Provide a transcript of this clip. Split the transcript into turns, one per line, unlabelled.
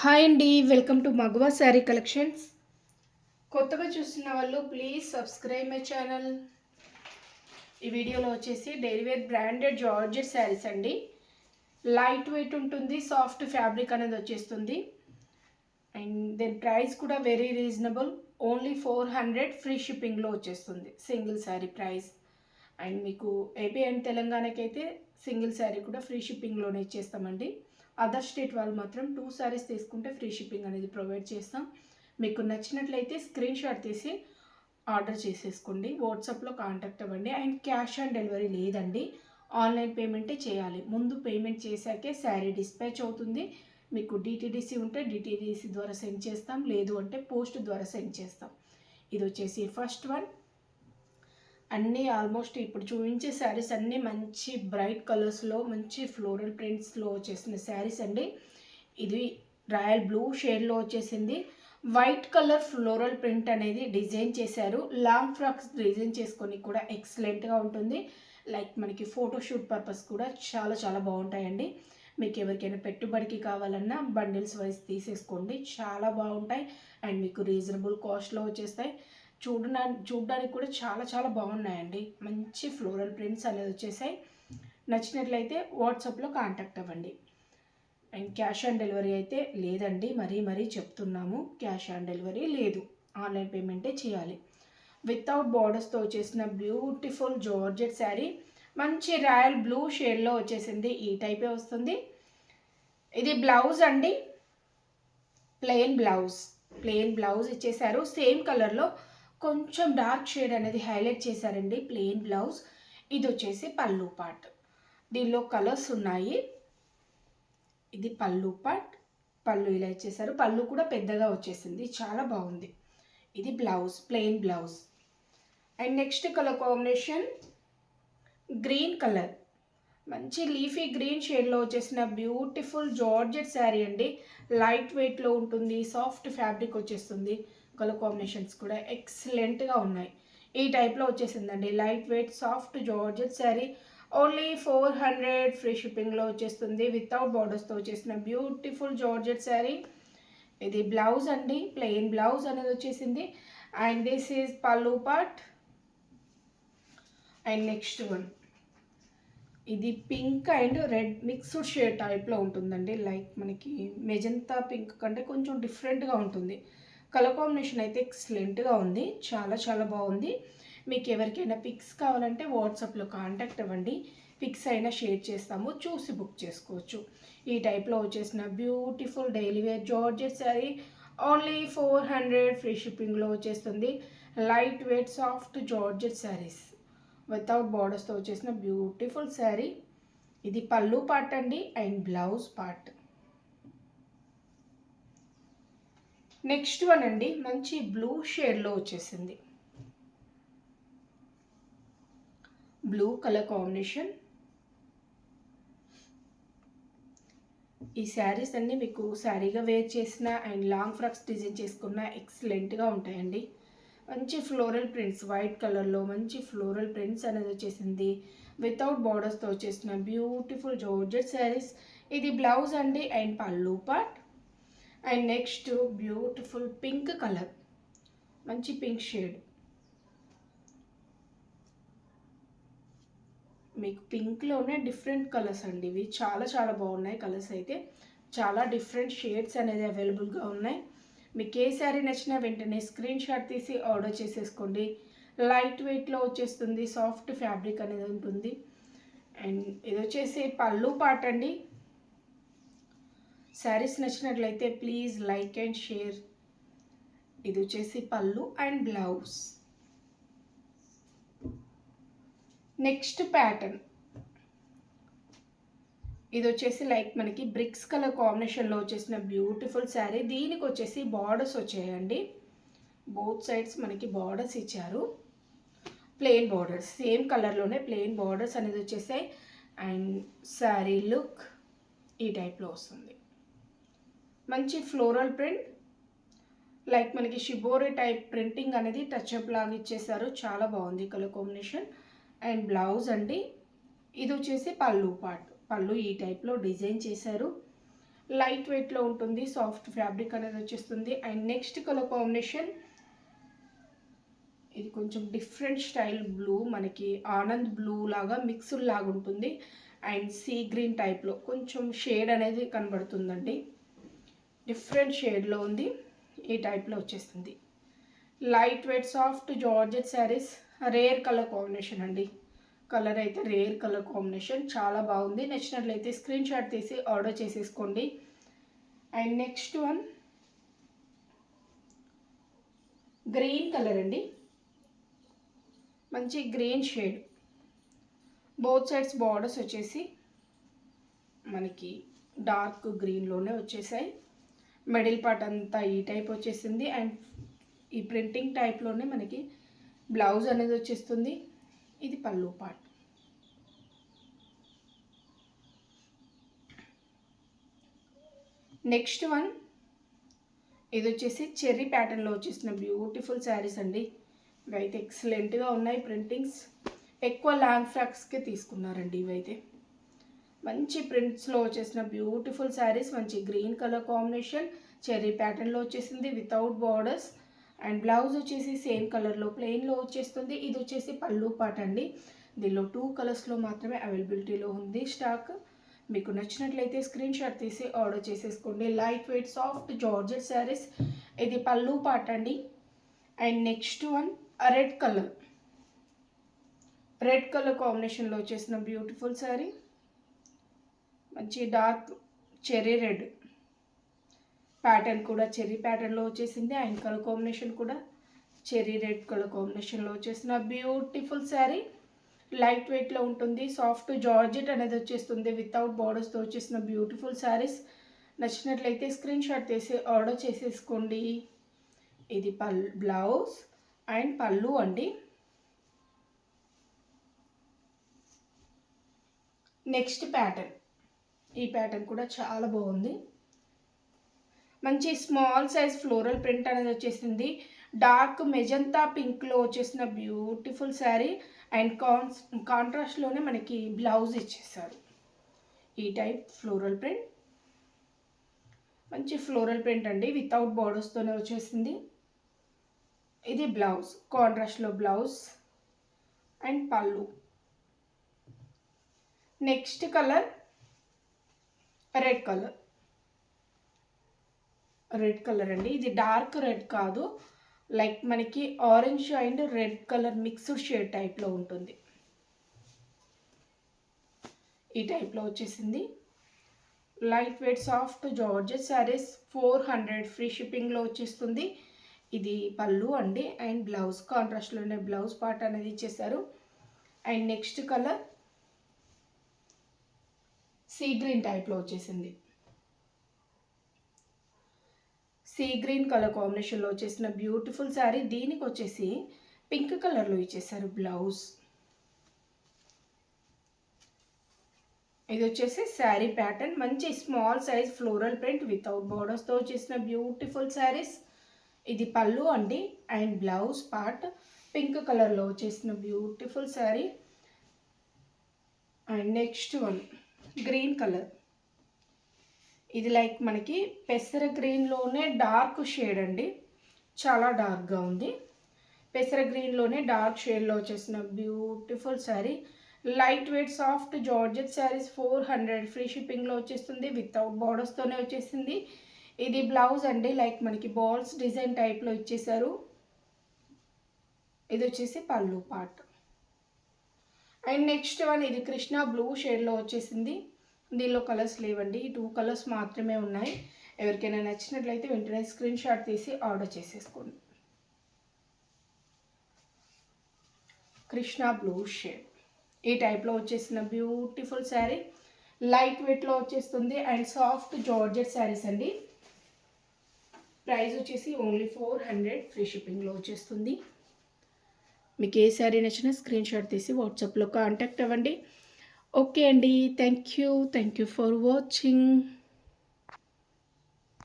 Hi అండి, welcome to మగవా sari collections. కొత్తగా చూస్తున్న వాళ్ళు ప్లీజ్ సబ్స్క్రైబ్ మై ఛానల్. ఈ వీడియోలో వచ్చేసి daily wear branded georgette sarees అండి. లైట్ వెయిట్ ఉంటుంది, సాఫ్ట్ ఫ్యాబ్రిక్ అనేది వచ్చేస్తుంది. అండ్ దీని ప్రైస్ కూడా వెరీ రీజనబుల్, ఓన్లీ 400 ఫ్రీ షిప్పింగ్లో వచ్చేస్తుంది సింగిల్ శారీ ప్రైస్. అండ్ మీకు ఏపీ అండ్ తెలంగాణకైతే సింగిల్ శారీ కూడా ఫ్రీ షిప్పింగ్లోనే ఇచ్చేస్తామండి. అదర్ స్టేట్ వాళ్ళు మాత్రం 2 శారీస్ తీసుకుంటే ఫ్రీ షిప్పింగ్ అనేది ప్రొవైడ్ చేస్తాం. మీకు నచ్చినట్లయితే స్క్రీన్ షాట్ తీసి ఆర్డర్ చేసేసుకోండి, వాట్సాప్లో కాంటాక్ట్ అవ్వండి. అండ్ క్యాష్ ఆన్ డెలివరీ లేదండి, ఆన్లైన్ పేమెంటే చేయాలి. ముందు పేమెంట్ చేశాకే శారీ డిస్పాచ్ అవుతుంది. మీకు డిటీడీసీ ఉంటే డిటీడీసీ ద్వారా సెండ్ చేస్తాం, లేదు అంటే పోస్ట్ ద్వారా సెండ్ చేస్తాం. ఇది వచ్చేసి ఫస్ట్ వన్. అన్నీ ఆల్మోస్ట్ ఇప్పుడు చూపించే శారీస్ అన్నీ మంచి బ్రైట్ కలర్స్లో మంచి ఫ్లోరల్ ప్రింట్స్లో వచ్చేసిన శారీస్ అండి. ఇది రాయల్ బ్లూ షేడ్లో వచ్చేసింది. వైట్ కలర్ ఫ్లోరల్ ప్రింట్ అనేది డిజైన్ చేశారు. లాంగ్ ఫ్రాక్స్ డిజైన్ చేసుకొని కూడా ఎక్సలెంట్గా ఉంటుంది. లైక్ మనకి ఫోటోషూట్ పర్పస్ కూడా చాలా చాలా బాగుంటాయండి. మీకు ఎవరికైనా పెట్టుబడికి కావాలన్నా బండిల్స్ వైజ్ తీసేసుకోండి, చాలా బాగుంటాయి. అండ్ మీకు రీజనబుల్ కాస్ట్లో వచ్చేస్తాయి. చూడడానికి కూడా చాలా చాలా బాగున్నాయండి. మంచి ఫ్లోరల్ ప్రింట్స్ అనేది వచ్చేసాయి. నచ్చినట్లయితే వాట్సాప్లో కాంటాక్ట్ అవ్వండి. అండ్ క్యాష్ ఆన్ డెలివరీ అయితే లేదండి, మరీ చెప్తున్నాము, క్యాష్ ఆన్ డెలివరీ లేదు, ఆన్లైన్ పేమెంటే చేయాలి. వితౌట్ బార్డర్స్తో వచ్చేసిన బ్యూటిఫుల్ జార్జెట్ శారీ, మంచి రాయల్ బ్లూ షేడ్లో వచ్చేసింది. ఈ టైపే వస్తుంది. ఇది బ్లౌజ్ అండి, ప్లెయిన్ బ్లౌజ్ ఇచ్చేసారు. సేమ్ కలర్లో కొంచెం డార్క్ షేడ్ అనేది హైలైట్ చేశారండి, ప్లెయిన్ బ్లౌజ్. ఇది వచ్చేసి పళ్ళు పార్ట్, దీనిలో కలర్స్ ఉన్నాయి. ఇది పళ్ళు పార్ట్, పళ్ళు ఇలా ఇచ్చేసారు. పళ్ళు కూడా పెద్దగా వచ్చేసింది, చాలా బాగుంది. ఇది blouse, plain blouse. And next colour combination green colour, మంచి లీఫీ గ్రీన్ షేడ్లో వచ్చేసిన బ్యూటిఫుల్ జార్జెట్ శారీ అండి. లైట్ వెయిట్లో ఉంటుంది, సాఫ్ట్ ఫ్యాబ్రిక్ వచ్చేస్తుంది. కలర్ కాంబినేషన్స్ కూడా ఎక్సలెంట్గా ఉన్నాయి. ఈ టైప్లో వచ్చేసిందండి light weight soft georgette sari. Only 400 free షిప్పింగ్లో వచ్చేస్తుంది. వితౌట్ బార్డర్స్తో వచ్చేసిన బ్యూటిఫుల్ జార్జెట్ శారీ. ఇది బ్లౌజ్ అండి, ప్లెయిన్ బ్లౌజ్ అనేది వచ్చేసింది. అండ్ దిస్ ఈజ్ పళ్ళు పార్ట్. అండ్ నెక్స్ట్ వన్, ఇది pink and red mixed shade టైప్లో ఉంటుందండి. లైక్ మనకి మెజంతా పింక్ కంటే కొంచెం డిఫరెంట్గా ఉంటుంది. కలర్ కాంబినేషన్ అయితే ఎక్సలెంట్గా ఉంది, చాలా చాలా బాగుంది. మీకు ఎవరికైనా పిక్స్ కావాలంటే వాట్సాప్లో కాంటాక్ట్ అవ్వండి, పిక్స్ అయినా షేర్ చేస్తాము, చూసి బుక్ చేసుకోవచ్చు. ఈ టైప్లో వచ్చేసిన beautiful daily wear georgette sari only 400 free షిప్పింగ్లో వచ్చేస్తుంది. Light weight soft georgette saris without బార్డర్స్తో వచ్చేసిన బ్యూటిఫుల్ శారీ. ఇది పళ్ళు పార్ట్ అండి and blouse part. Next one అండి, మంచి బ్లూ షేడ్లో వచ్చేసింది, బ్లూ కలర్ కాంబినేషన్. ఈ శారీస్ అన్నీ మీకు శారీగా వేర్ చేసిన అండ్ లాంగ్ ఫ్రాక్స్ డిజైన్ చేసుకున్న ఎక్సలెంట్గా ఉంటాయండి. మంచి ఫ్లోరల్ ప్రింట్స్, వైట్ కలర్లో మంచి ఫ్లోరల్ ప్రింట్స్ అనేది వచ్చేసింది. వితౌట్ బార్డర్స్తో వచ్చేసిన బ్యూటిఫుల్ జార్జెట్ శారీస్. ఇది బ్లౌజ్ అండి అండ్ పళ్ళు part. And next beautiful pink colour, మంచి పింక్ షేడ్. మీకు పింక్లోనే డిఫరెంట్ కలర్స్ అండి, ఇవి చాలా చాలా బాగున్నాయి. కలర్స్ అయితే చాలా డిఫరెంట్ షేడ్స్ అనేది అవైలబుల్గా ఉన్నాయి. మీకు ఏ శారీ నచ్చినా వెంటనే స్క్రీన్ షాట్ తీసి ఆర్డర్ చేసేసుకోండి. లైట్ వెయిట్లో వచ్చేస్తుంది, సాఫ్ట్ ఫ్యాబ్రిక్ అనేది ఉంటుంది. అండ్ ఇది వచ్చేసి పళ్ళు పార్ట్ అండి. శారీస్ నచ్చినట్లయితే ప్లీజ్ లైక్ అండ్ షేర్. ఇది వచ్చేసి పళ్ళు అండ్ బ్లౌజ్. నెక్స్ట్ ప్యాటర్న్, ఇది వచ్చేసి లైక్ మనకి బ్రిక్స్ కలర్ కాంబినేషన్లో వచ్చేసిన బ్యూటిఫుల్ శారీ. దీనికి వచ్చేసి బార్డర్స్ వచ్చాయండి, బోత్ సైడ్స్ మనకి బార్డర్స్ ఇచ్చారు. ప్లెయిన్ బార్డర్స్, సేమ్ కలర్లోనే ప్లెయిన్ బార్డర్స్ అనేది వచ్చేసాయి. అండ్ శారీ లుక్ ఈ టైప్లో వస్తుంది. మంచి ఫ్లోరల్ ప్రింట్, లైక్ మనకి షిబోరి టైప్ ప్రింటింగ్ అనేది టచ్అప్ లాగా ఇచ్చేసారు, చాలా బాగుంది కలర్ కాంబినేషన్. అండ్ బ్లౌజ్ అండి. ఇది వచ్చేసి పళ్ళు పార్ట్, పళ్ళు ఈ టైప్లో డిజైన్ చేశారు. లైట్ వెయిట్లో ఉంటుంది, సాఫ్ట్ ఫ్యాబ్రిక్ అనేది వచ్చేస్తుంది. అండ్ నెక్స్ట్ కలర్ కాంబినేషన్ ఇది కొంచెం డిఫరెంట్ స్టైల్ బ్లూ, మనకి ఆనంద్ బ్లూ లాగా మిక్స్డ్ లాగా ఉంటుంది. అండ్ సీ గ్రీన్ టైప్లో కొంచెం షేడ్ అనేది కనబడుతుందండి, డిఫరెంట్ షేడ్లో ఉంది. ఈ టైప్లో వచ్చేస్తుంది. Light weight soft georgette saris, rare colour combination అండి. కలర్ అయితే రేర్ కలర్ కాంబినేషన్, చాలా బాగుంది. నచ్చినట్లయితే స్క్రీన్ షాట్ తీసి ఆర్డర్ చేసేసుకోండి. And next one green colour అండి, మంచి green shade. Both sides borders వచ్చేసి మనకి డార్క్ గ్రీన్లోనే వచ్చేసాయి. మిడిల్ పార్ట్ అంతా ఈ టైప్ వచ్చేసింది. అండ్ ఈ ప్రింటింగ్ టైప్లోనే మనకి బ్లౌజ్ అనేది వచ్చేస్తుంది. ఇది పళ్ళు పార్ట్. నెక్స్ట్ వన్ ఇది వచ్చేసి చెర్రీ ప్యాటర్న్లో వచ్చేసిన బ్యూటిఫుల్ శారీస్ అండి. ఇవైతే ఎక్సలెంట్గా ఉన్నాయి. ప్రింటింగ్స్ ఎక్కువ లాంగ్ ఫ్రాక్స్కే తీసుకున్నారండి. ఇవైతే మంచి ప్రింట్స్లో వచ్చేసిన బ్యూటిఫుల్ శారీస్. మంచి గ్రీన్ కలర్ కాంబినేషన్, చెర్రీ ప్యాటర్న్లో వచ్చేసింది వితౌట్ బార్డర్స్. అండ్ బ్లౌజ్ వచ్చేసి సేమ్ కలర్లో ప్లెయిన్లో వచ్చేస్తుంది. ఇది వచ్చేసి పళ్ళు పార్ట్ అండి. దీనిలో 2 కలర్స్లో మాత్రమే అవైలబిలిటీలో ఉంది స్టాక్. మీకు నచ్చినట్లయితే స్క్రీన్ షాట్ తీసి ఆర్డర్ చేసేసుకోండి. Light weight soft georgette saris. ఇది పళ్ళు పార్ట్ అండి. And next one red colour, red colour కాంబినేషన్లో వచ్చేసిన బ్యూటిఫుల్ శారీ. మంచి డార్క్ చెర్రీ రెడ్ ప్యాటర్న్ కూడా చెర్రీ ప్యాటర్న్లో వచ్చేసింది. అండ్ కలర్ కాంబినేషన్ కూడా చెర్రీ రెడ్ కలర్ కాంబినేషన్లో వచ్చేసిన బ్యూటిఫుల్ శారీ. లైట్ వెయిట్లో ఉంటుంది, సాఫ్ట్ జార్జెట్ అనేది వచ్చేస్తుంది వితౌట్ బార్డర్స్తో వచ్చేసిన బ్యూటిఫుల్ శారీస్. నచ్చినట్లయితే స్క్రీన్ షాట్ తీసి ఆర్డర్ చేసేసుకోండి. ఇది బ్లౌజ్ అండ్ పళ్ళు అండి. నెక్స్ట్ ప్యాటర్న్, ఈ ప్యాటర్న్ కూడా చాలా బాగుంది. మంచి స్మాల్ సైజ్ ఫ్లోరల్ ప్రింట్ అనేది వచ్చేసింది. డార్క్ మెజంతా పింక్లో వచ్చేసిన బ్యూటిఫుల్ శారీ. అండ్ కాంట్రాస్ట్లోనే మనకి బ్లౌజ్ ఇచ్చేసారు. ఈ టైప్ ఫ్లోరల్ ప్రింట్, మంచి ఫ్లోరల్ ప్రింట్ అండి, వితౌట్ బార్డర్స్తోనే వచ్చేసింది. ఇది బ్లౌజ్, కాంట్రాస్ట్లో blouse and pallu. Next colour red colour, red colour అండి. ఇది డార్క్ రెడ్ కాదు, లైక్ మనకి orange and red colour mixed shade టైప్లో ఉంటుంది. ఈ టైప్లో వచ్చేసింది. Light weight soft georgette saris 400 free షిప్పింగ్లో వచ్చేస్తుంది. ఇది పళ్ళు అండి. అండ్ బ్లౌజ్ కాంట్రాస్ట్లోనే బ్లౌజ్ పార్ట్ అనేది ఇచ్చేసారు. And next colour sea green టైప్లో వచ్చేసింది. సీ గ్రీన్ కలర్ కాంబినేషన్లో వచ్చేసిన బ్యూటిఫుల్ శారీ. దీనికి వచ్చేసి పింక్ కలర్లో ఇచ్చేసారు బ్లౌజ్. ఇది వచ్చేసి శారీ ప్యాటర్న్, మంచి small size floral print without బార్డర్స్తో వచ్చేసిన బ్యూటిఫుల్ శారీస్. ఇది పళ్ళు అండి. అండ్ బ్లౌజ్ పార్ట్ పింక్ కలర్లో వచ్చేసిన beautiful sari. And next one green colour. ఇది లైక్ మనకి పెసర గ్రీన్లోనే డార్క్ షేడ్ అండి, చాలా డార్క్గా ఉంది. పెసర గ్రీన్లోనే డార్క్ షేడ్లో వచ్చేసిన beautiful sari. Light weight soft georgette saris 400 free షిప్పింగ్లో వచ్చేస్తుంది. వితౌట్ బార్డర్స్తోనే వచ్చేసింది. ఇది బ్లౌజ్ అండి, లైక్ మనకి బాల్స్ డిజైన్ టైప్లో ఇచ్చేసారు. ఇది వచ్చేసి పళ్ళు పార్ట్. అండ్ నెక్స్ట్ వన్ ఇది కృష్ణ బ్లూ షేడ్లో వచ్చేసింది. దీనిలో కలర్స్ లేవండి, 2 కలర్స్ మాత్రమే ఉన్నాయి. ఎవరికైనా నచ్చినట్లయితే వెంటనే స్క్రీన్ షాట్ తీసి ఆర్డర్ చేసేసుకోండి. కృష్ణ బ్లూ షేడ్ ఈ టైప్లో వచ్చేసిన బ్యూటిఫుల్ శారీ. లైట్ వెయిట్లో వచ్చేస్తుంది అండ్ సాఫ్ట్ జార్జెట్ శారీస్ అండి. ప్రైస్ వచ్చేసి ఓన్లీ 400 ఫ్రీ షిప్పింగ్లో వచ్చేస్తుంది. మీకు ఏ శారీ నచ్చినా స్క్రీన్ షాట్ తీసి వాట్సాప్లో కాంటాక్ట్ అవ్వండి. ఓకే అండి, థ్యాంక్ యూ ఫర్ వాచింగ్.